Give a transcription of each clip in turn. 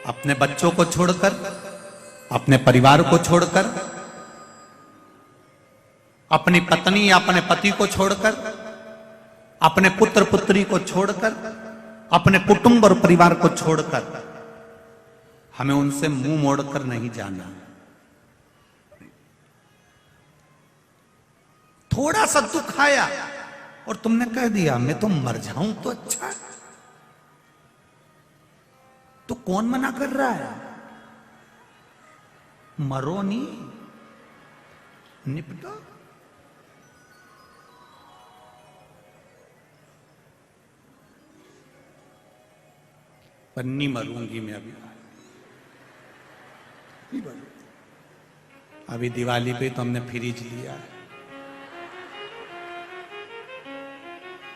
अपने बच्चों को छोड़कर, अपने परिवार को छोड़कर, अपनी पत्नी या अपने पति को छोड़कर, अपने पुत्र पुत्री को छोड़कर, अपने कुटुंब और परिवार को छोड़कर हमें उनसे मुंह मोड़कर नहीं जाना। थोड़ा सा दुख आया और तुमने कह दिया मैं तो मर जाऊं तो अच्छा है, तो कौन मना कर रहा है? मरो नहीं, निपटो। पर नहीं मरूंगी मैं अभी, नहीं मरूंगी। अभी दिवाली पे तो हमने फ्रिज लिया है,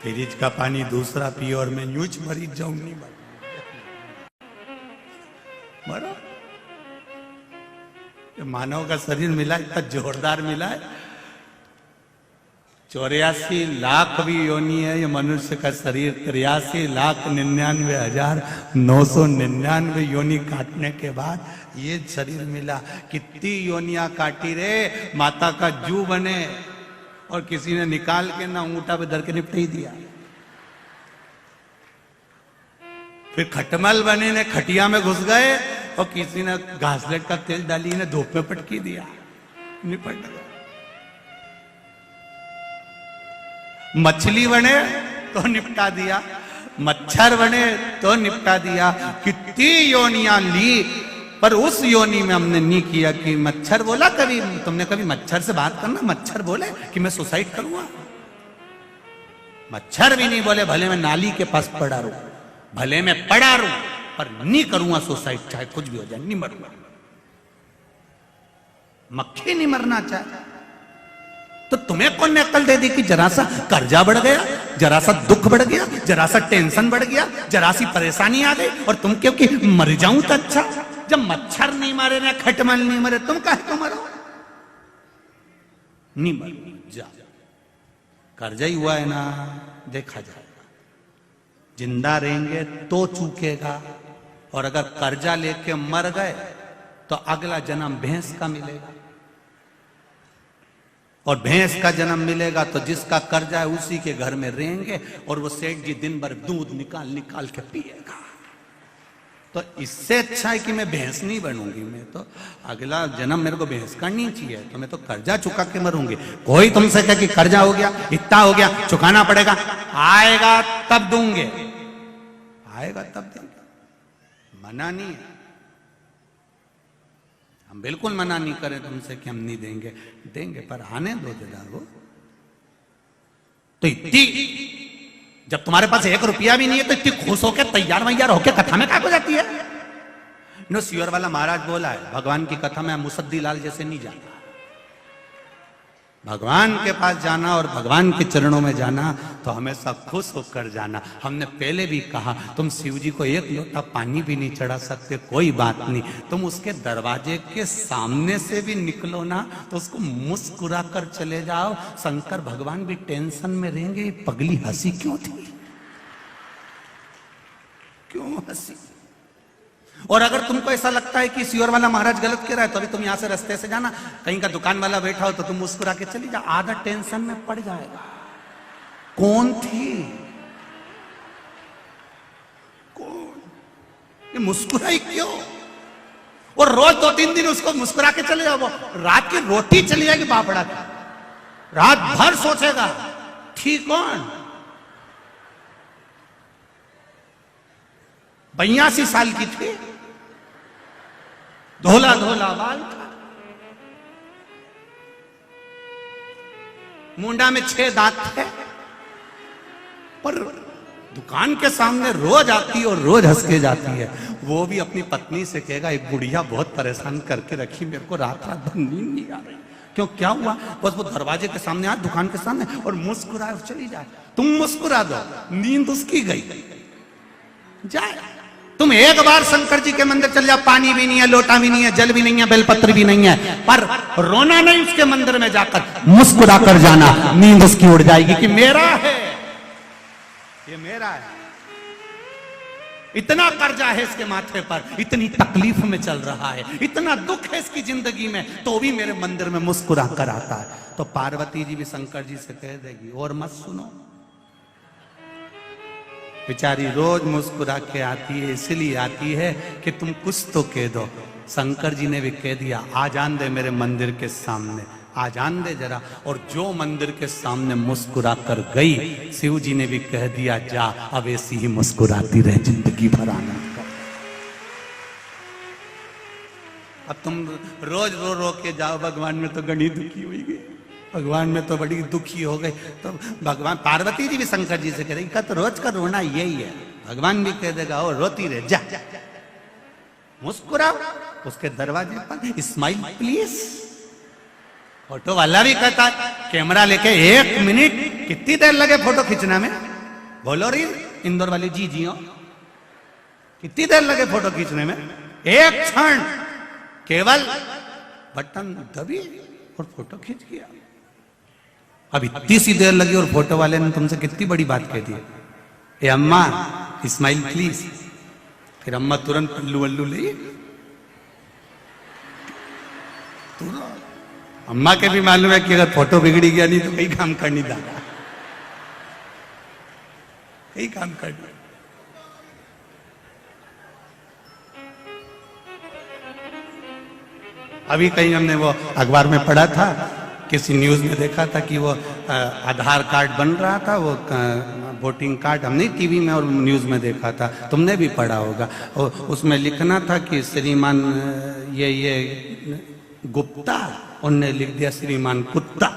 फ्रिज का पानी दूसरा पिए और मैं यूं ज मरीज जाऊं, नहीं मरूंगी। मरो। मानव का शरीर मिला, इतना जोरदार मिला है। 84 लाख भी योनि है ये मनुष्य का शरीर। 83,99,999 योनि काटने के बाद ये शरीर मिला। कितनी योनियां काटी रे, माता का जू बने और किसी ने निकाल के ना ऊंटा पे धर के निपट ही दिया। फिर खटमल बने ने खटिया में घुस गए और किसी ने घासलेट का तेल डाली ने धूप में पटकी दिया, निपट गया। मछली बने तो निपटा दिया, मच्छर बने तो निपटा दिया। कितनी योनियां ली, पर उस योनि में हमने नहीं किया कि मच्छर बोला। कभी तुमने कभी मच्छर से बात करना, मच्छर बोले कि मैं सुसाइड करूंगा? मच्छर भी नहीं बोले भले मैं नाली के पास पड़ा रहूं, भले मैं पड़ा रहूं, पर नहीं करूंगा सुसाइड, चाहे कुछ भी हो जाए, नहीं मरूंगा। मक्खी नहीं मरना चाहे तो तुम्हें कौन ने अक्ल दे दी कि जरा सा कर्जा बढ़ गया, जरा सा दुख बढ़ गया, जरा सा टेंशन बढ़ गया, जरा सी परेशानी आ गई और तुम क्योंकि मर जाऊं तो अच्छा। जब मच्छर नहीं मारे ना खटमल नहीं मरे, तुम काहे को मरो? नहीं मरो, जा। कर्जा ही हुआ है ना, देखा जाएगा। जिंदा रहेंगे तो चूकेगा, और अगर कर्जा लेके मर गए तो अगला जन्म भैंस का मिलेगा, और भैंस का जन्म मिलेगा तो जिसका कर्जा है उसी के घर में रहेंगे और वो सेठ जी दिन भर दूध निकाल निकाल के पिएगा। तो इससे अच्छा है कि मैं भैंस नहीं बनूंगी, मैं तो अगला जन्म मेरे को भैंस का नहीं चाहिए, तो मैं तो कर्जा चुका के मरूंगी। कोई तुमसे कहे कि कर्जा हो गया, इतना हो गया, चुकाना पड़ेगा, आएगा तब दूंगे, आएगा तब देंगे, मना नहीं है। हम बिल्कुल मना नहीं करें तुमसे कि हम नहीं देंगे, देंगे, पर आने दो जरा वो। तो इतनी जब तुम्हारे पास 1 रुपया भी नहीं है तो इतनी खुश होकर तैयार वैयार होकर कथा में क्या हो जाती है? नो, सियोर वाला महाराज बोला है भगवान की कथा में मुसद्दी लाल जैसे नहीं जाना। भगवान के पास जाना और भगवान के चरणों में जाना तो हमेशा खुश होकर जाना। हमने पहले भी कहा, तुम शिव जी को 1 लोटा पानी भी नहीं चढ़ा सकते, कोई बात नहीं, तुम उसके दरवाजे के सामने से भी निकलो ना तो उसको मुस्कुरा कर चले जाओ। शंकर भगवान भी टेंशन में रहेंगे, पगली हंसी क्यों थी, क्यों हंसी? और अगर तुमको ऐसा लगता है कि सियोर वाला महाराज गलत कह रहा है तो अभी तुम यहां से रास्ते से जाना, कहीं का दुकान वाला बैठा हो तो तुम मुस्कुरा के चली जा, आधा टेंशन में पड़ जाएगा। कौन थी, कौन, ये मुस्कुराई क्यों? और रोज 2-3 दिन उसको मुस्कुरा के चले जाओ, रात की रोटी चली जाएगी पापड़ा की, रात भर सोचेगा ठीक कौन? 82 साल की थी, धोला धोला बाल था, मुंडा में 6 दांत थे, पर दुकान के सामने रोज आती और रोज हंस के जाती है। वो भी अपनी पत्नी से कहेगा एक बुढ़िया बहुत परेशान करके रखी, मेरे को रात रात भर नींद नहीं आ रही। क्यों, क्या हुआ? बस वो दरवाजे के सामने आ, दुकान के सामने, और मुस्कुराए और चली जाए। तुम मुस्कुरा दो, नींद उसकी गई जाए। तुम एक बार शंकर जी के मंदिर चल जाओ, पानी भी नहीं है, लोटा भी नहीं है, जल भी नहीं है, बेलपत्र भी नहीं है, पर रोना नहीं, उसके मंदिर में जाकर मुस्कुरा कर जाना, नींद उसकी उड़ जाएगी कि मेरा है, ये मेरा है। इतना कर्जा है इसके माथे पर, इतनी तकलीफ में चल रहा है, इतना दुख है इसकी जिंदगी में, तो भी मेरे मंदिर में मुस्कुरा कर आता है। तो पार्वती जी भी शंकर जी से कह देगी और मत सुनो। बेचारी रोज मुस्कुरा के आती है, इसलिए आती है कि तुम कुछ तो कह दो। शंकर जी ने भी कह दिया, आ जान दे मेरे मंदिर के सामने, आ जान दे जरा। और जो मंदिर के सामने मुस्कुरा कर गई, शिव जी ने भी कह दिया, जा अब ऐसी ही मुस्कुराती रहे जिंदगी भर आनंद कर। अब तुम रोज रो रो के जाओ, भगवान में तो गणी दुखी हुई गई, भगवान में तो बड़ी दुखी हो गई। तो भगवान पार्वती जी भी शंकर जी से कह रही, का तो रोज का रोना यही है। भगवान भी कह देगा, ओ रोती रहे, जा मुस्कुराओ उसके दरवाजे पर, स्माइल प्लीज। फोटो वाला भी कहता है, कैमरा लेके 1 मिनट, कितनी देर लगे फोटो खींचना में, बोलो री इंदौर वाली जी जी, कितनी देर लगे फोटो खींचने में? 1 क्षण, केवल बटन दबी और फोटो खींच गया। अब इतनी सी देर लगी और फोटो वाले ने तुमसे कितनी बड़ी बात कह दी, ए अम्मा स्माइल प्लीज। फिर अम्मा तुरंत पल्लू वल्लू ले, अम्मा के भी मालूम है कि अगर फोटो बिगड़ी गया नहीं तो कई काम करनी था, कई काम करनी। अभी कहीं हमने वो अखबार में पढ़ा था, किसी न्यूज में देखा था कि वो आधार कार्ड बन रहा था, वो वोटिंग कार्ड, हमने टीवी में और न्यूज में देखा था, तुमने भी पढ़ा होगा। और उसमें लिखना था कि श्रीमान ये गुप्ता, उनने लिख दिया श्रीमान कुत्ता।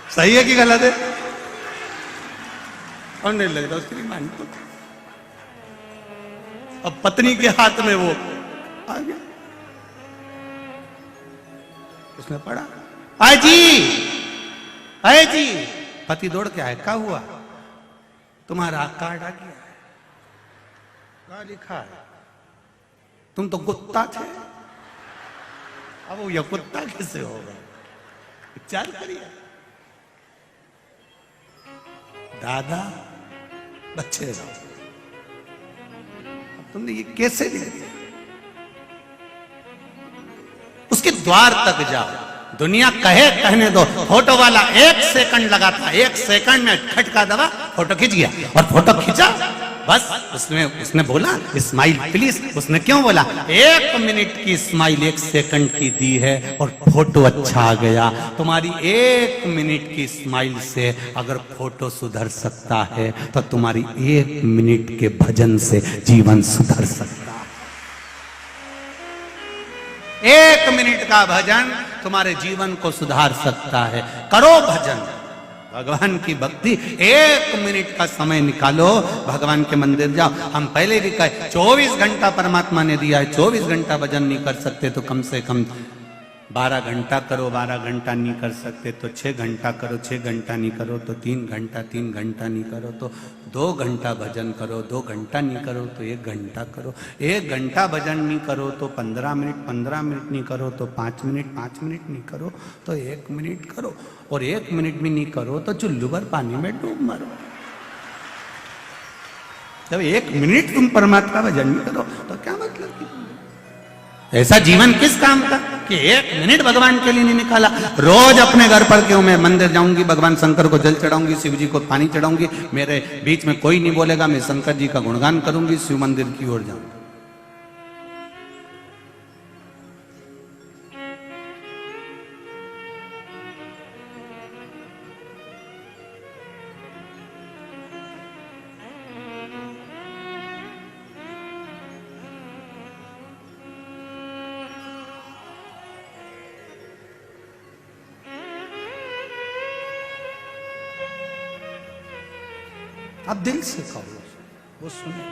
सही है कि गलत है? उनने लिख दिया श्रीमान कुत्ता। अब पत्नी के हाथ में वो आ गया, उसने पढ़ा, आए जी, आए जी। पति दौड़ के आए, क्या हुआ? तुम्हारा कार्ड आ गया है। क्या लिखा है? तुम तो कुत्ता थे, अब वो यह कुत्ता कैसे होगा? विचार करिए। दादा बच्चे रहो, अब तुमने ये कैसे लिख दिया? उसके द्वार तक जाओ, दुनिया कहे कहने दो। फोटो वाला 1 सेकंड लगा था, 1 सेकंड में खटका दबा, फोटो खींच गया। और फोटो खींचा, बस उसने बोला स्माइल प्लीज। उसने क्यों बोला? 1 मिनट की स्माइल 1 सेकंड की दी है और फोटो अच्छा आ गया। तुम्हारी 1 मिनट की स्माइल से अगर फोटो सुधर सकता है तो तुम्हारी 1 मिनट के भजन से जीवन सुधर सकता है। 1 मिनट का भजन तुम्हारे जीवन को सुधार सकता है। करो भजन, भगवान की भक्ति, 1 मिनट का समय निकालो, भगवान के मंदिर जाओ। हम पहले भी कहे 24 घंटा परमात्मा ने दिया है, 24 घंटा भजन नहीं कर सकते तो कम से कम 12 घंटा करो। 12 घंटा नहीं कर सकते तो 6 घंटा करो। 6 घंटा नहीं करो तो 3 घंटा। 3 घंटा नहीं करो तो 2 घंटा भजन करो। 2 घंटा नहीं करो तो 1 घंटा करो। 1 घंटा भजन नहीं करो तो 15 मिनट। 15 मिनट नहीं करो तो 5 मिनट। 5 मिनट नहीं करो तो 1 मिनट करो। और 1 मिनट भी नहीं करो तो चुल्लू भर पानी में डूब मरो। जब 1 मिनट तुम परमात्मा भजन नहीं करो तो क्या मतलब? ऐसा जीवन किस काम का कि 1 मिनट भगवान के लिए नहीं निकाला? रोज अपने घर पर क्यों मैं मंदिर जाऊंगी, भगवान शंकर को जल चढ़ाऊंगी, शिव जी को पानी चढ़ाऊंगी, मेरे बीच में कोई नहीं बोलेगा, मैं शंकर जी का गुणगान करूंगी, शिव मंदिर की ओर जाऊंगी। आप दिल से कहो, वो सुने।